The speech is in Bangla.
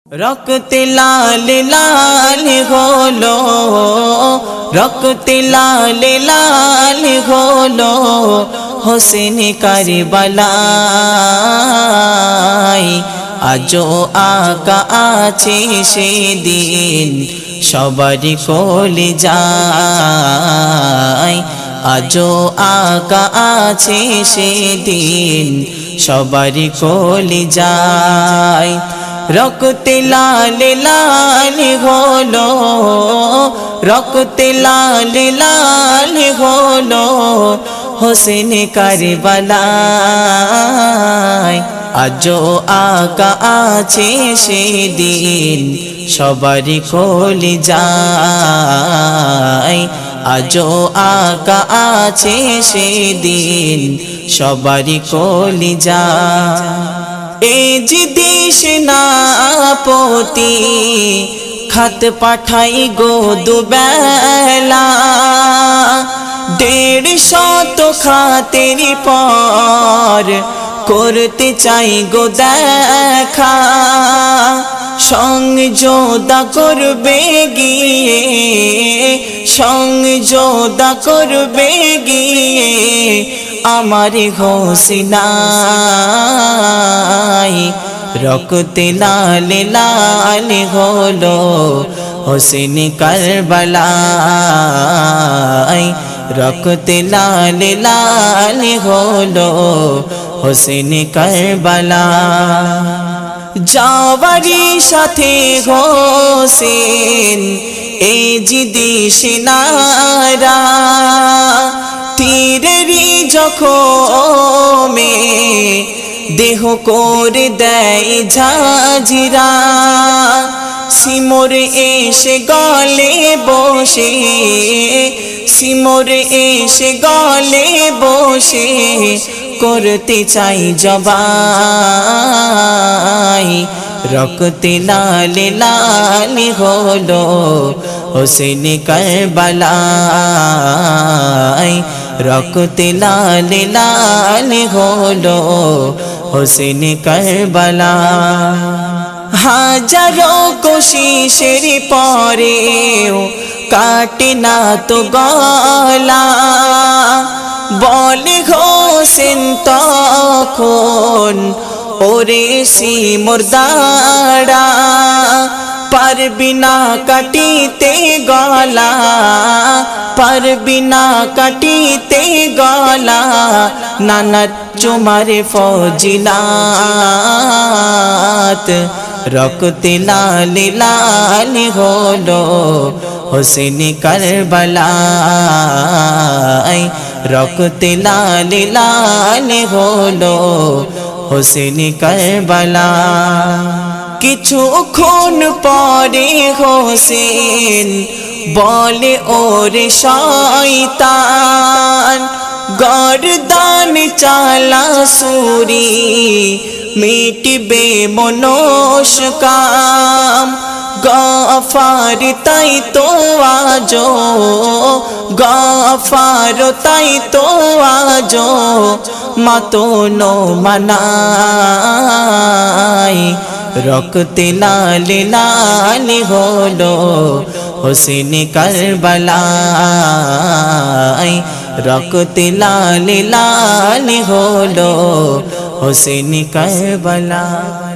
রক্তে লাল লাল হলো, রক্তে লাল লাল হলো হোসেন কারবালায়। আজও আকা আছে সেদিন সবার কোলে যায়। আজও আকা আছে সেদিন সবার কোলে যায়। রক্তে লাল লাল হলো, রক্তে লাল লাল হলো হোসেন কারবালায়। আজও আকা আছে সেদিন সবার কোলে যায়। আজও আকা আছে সেদিন সবার কোলে যায়। এই যে দেশ না পতি খাত পাঠাই গো দুবেলা, 150 খাতের পর করতে চাই গো দেখা। সংযোদা করবে গিয়ে, সংযোদা করবে গিয়ে আমার হোসেনাই। রক্তে লাল লাল হলো হোসেন কারবালায়। রক্তে লাল লাল হলো হোসেন কারবালায়। যাওয়ারি সাথে হোসেন এই যে দেশনারা, তীরেরই জখমে দেহ করে দেয় ঝাঁঝরা। সিমর এসে গলে বসে, সিমর এসে গলে বসে করতে চাই জবাই। রক্তে লাল লাল হলো হোসেন কারবালায়। রক্তে লাল লাল হলো হোসেন কারবালায়। হাজারো কোশিশের পরেও কাটে না তো গলা, বলে হোসেন তখন ওরে সিমর দাঁড়া। পারবি না কাটিতে গলা, পারবি না কাটিতে গলা, নানার চুমারে ফজিলাত। রক্তে লাল লাল হলো হোসেন কারবালায়। রক্তে লাল লাল হলো হোসেন কারবালায়। কিছুক্ষণ পরে হোসেন বলে ওরে শয়তান, গর্দান চালা সুরি মিটবে মনস্কাম। গফার তাই তো আজো, গফার তাই তো আজো মাতনো মানায়। রক্তে লাল লাল হলো হোসেন কারবালায়। রক্তে লাল লাল হলো হোসেন কারবালায়।